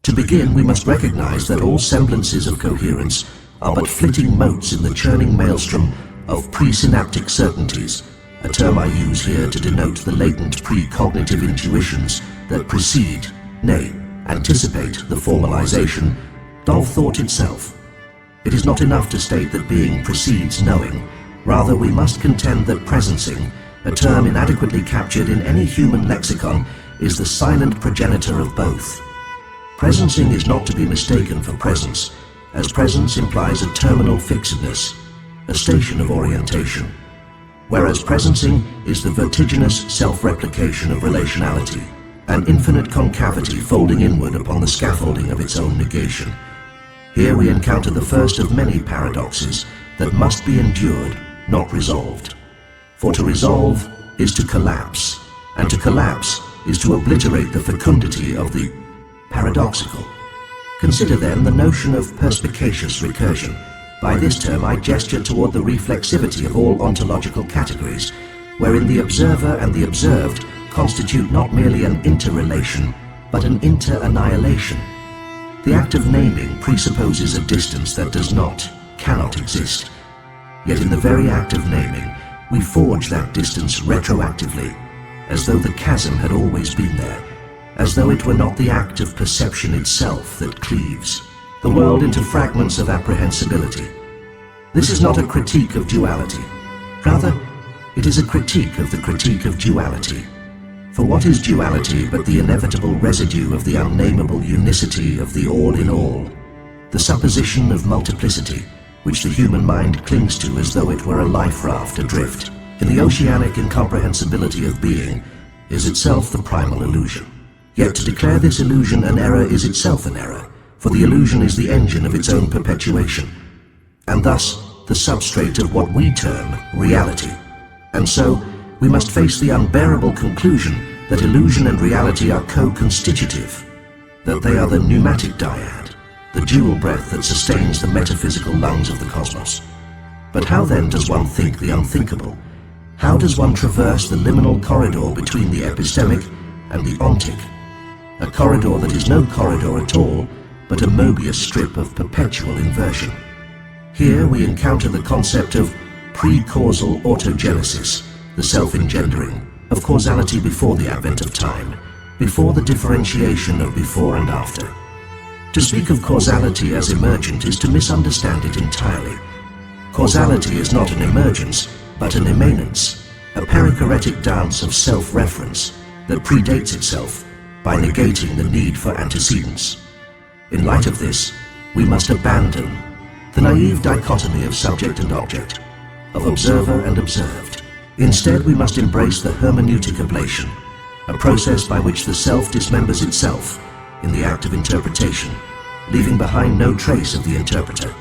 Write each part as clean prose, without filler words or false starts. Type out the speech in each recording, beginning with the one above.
To begin, we must recognize that all semblances of coherence are but flitting motes in the churning maelstrom of presynaptic certainties, a term I use here to denote the latent pre-cognitive intuitions that precede, nay, anticipate the formalization of thought itself. It is not enough to state that being precedes knowing. Rather, we must contend that presencing, a term inadequately captured in any human lexicon, is the silent progenitor of both. Presencing is not to be mistaken for presence, as presence implies a terminal fixedness, a station of orientation, whereas presencing is the vertiginous self-replication of relationality, an infinite concavity folding inward upon the scaffolding of its own negation. Here we encounter the first of many paradoxes that must be endured, not resolved. For to resolve is to collapse, and to collapse is to obliterate the fecundity of the paradoxical. Consider then the notion of perspicacious recursion. By this term I gesture toward the reflexivity of all ontological categories, wherein the observer and the observed constitute not merely an interrelation, but an inter-annihilation. The act of naming presupposes a distance that does not, cannot exist. Yet in the very act of naming, we forge that distance retroactively, as though the chasm had always been there, as though it were not the act of perception itself that cleaves the world into fragments of apprehensibility. This is not a critique of duality. Rather, it is a critique of the critique of duality. For what is duality but the inevitable residue of the unnameable unicity of the all in all, the supposition of multiplicity, which the human mind clings to as though it were a life raft adrift in the oceanic incomprehensibility of being, is itself the primal illusion. Yet to declare this illusion an error is itself an error, for the illusion is the engine of its own perpetuation, and thus the substrate of what we term reality. And so, we must face the unbearable conclusion that illusion and reality are co-constitutive, that they are the pneumatic dyad, the dual breath that sustains the metaphysical lungs of the cosmos. But how then does one think the unthinkable? How does one traverse the liminal corridor between the epistemic and the ontic? A corridor that is no corridor at all, but a Mobius strip of perpetual inversion. Here we encounter the concept of pre-causal autogenesis, the self-engendering of causality before the advent of time, before the differentiation of before and after. To speak of causality as emergent is to misunderstand it entirely. Causality is not an emergence, but an immanence, a perichoretic dance of self-reference that predates itself by negating the need for antecedents. In light of this, we must abandon the naive dichotomy of subject and object, of observer and observed. Instead, we must embrace the Hermeneutic Ablation, a process by which the self dismembers itself in the act of interpretation, leaving behind no trace of the interpreter.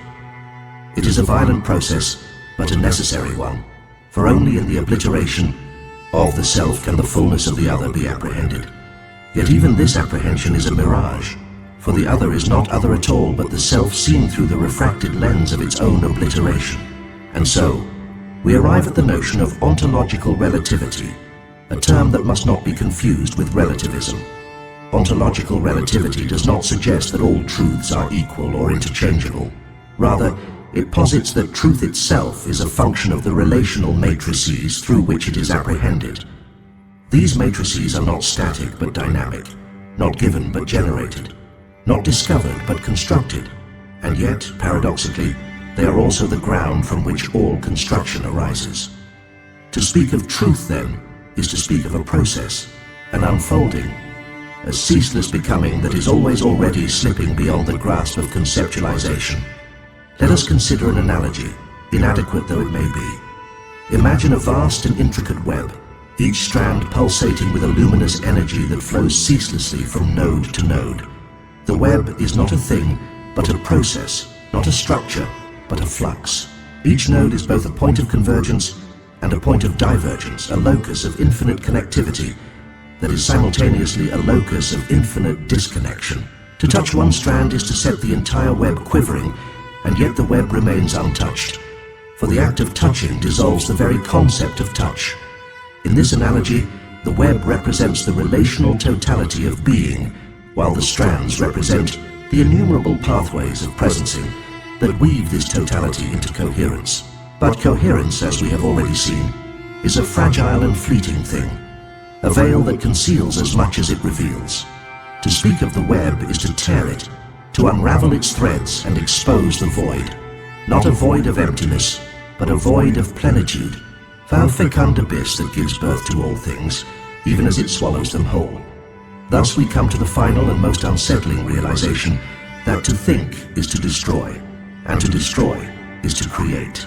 It is a violent process, but a necessary one, for only in the obliteration of the self can the fullness of the other be apprehended. Yet even this apprehension is a mirage, for the other is not other at all but the self seen through the refracted lens of its own obliteration. And so, we arrive at the notion of ontological relativity, a term that must not be confused with relativism. Ontological relativity does not suggest that all truths are equal or interchangeable. Rather, it posits that truth itself is a function of the relational matrices through which it is apprehended. These matrices are not static but dynamic, not given but generated, not discovered but constructed, and yet, paradoxically, they are also the ground from which all construction arises. To speak of truth, then, is to speak of a process, an unfolding, a ceaseless becoming that is always already slipping beyond the grasp of conceptualization. Let us consider an analogy, inadequate though it may be. Imagine a vast and intricate web, each strand pulsating with a luminous energy that flows ceaselessly from node to node. The web is not a thing, but a process, not a structure, but a flux. Each node is both a point of convergence and a point of divergence, a locus of infinite connectivity that is simultaneously a locus of infinite disconnection. To touch one strand is to set the entire web quivering, and yet the web remains untouched, for the act of touching dissolves the very concept of touch. In this analogy, the web represents the relational totality of being, while the strands represent the innumerable pathways of presencing that weave this totality into coherence. But coherence, as we have already seen, is a fragile and fleeting thing, a veil that conceals as much as it reveals. To speak of the web is to tear it, to unravel its threads and expose the void. Not a void of emptiness, but a void of plenitude, thou fecund abyss that gives birth to all things, even as it swallows them whole. Thus we come to the final and most unsettling realization that to think is to destroy, and to destroy is to create.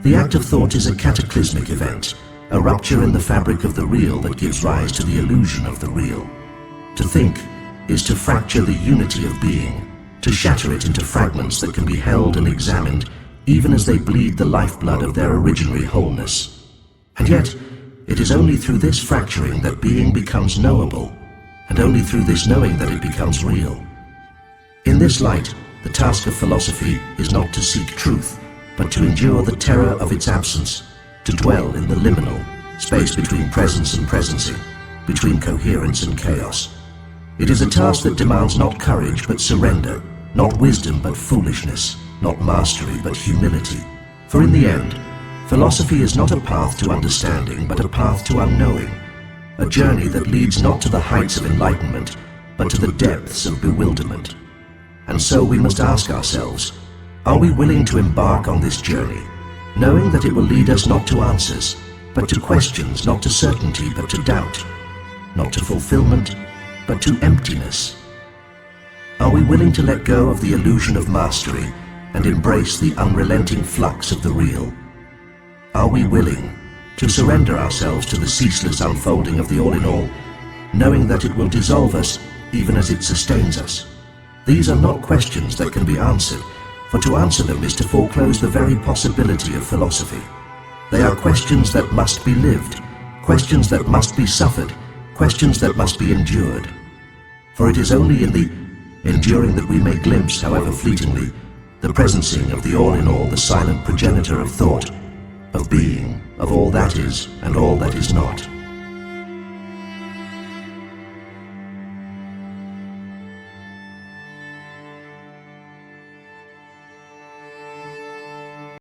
The act of thought is a cataclysmic event, a rupture in the fabric of the real that gives rise to the illusion of the real. To think is to fracture the unity of being, to shatter it into fragments that can be held and examined even as they bleed the lifeblood of their originary wholeness. And yet, it is only through this fracturing that being becomes knowable, and only through this knowing that it becomes real. In this light, the task of philosophy is not to seek truth, but to endure the terror of its absence, to dwell in the liminal space between presence and presencing, between coherence and chaos. It is a task that demands not courage but surrender, not wisdom but foolishness, not mastery but humility. For in the end, philosophy is not a path to understanding but a path to unknowing, a journey that leads not to the heights of enlightenment but to the depths of bewilderment. And so we must ask ourselves, are we willing to embark on this journey, knowing that it will lead us not to answers, but to questions, not to certainty but to doubt, not to fulfillment but to emptiness? Are we willing to let go of the illusion of mastery and embrace the unrelenting flux of the real? Are we willing to surrender ourselves to the ceaseless unfolding of the all-in-all, knowing that it will dissolve us even as it sustains us? These are not questions that can be answered, for to answer them is to foreclose the very possibility of philosophy. They are questions that must be lived, questions that must be suffered, questions that must be endured. For it is only in the enduring that we may glimpse, however fleetingly, the presencing of the all-in-all, the silent progenitor of thought, of being, of all that is and all that is not.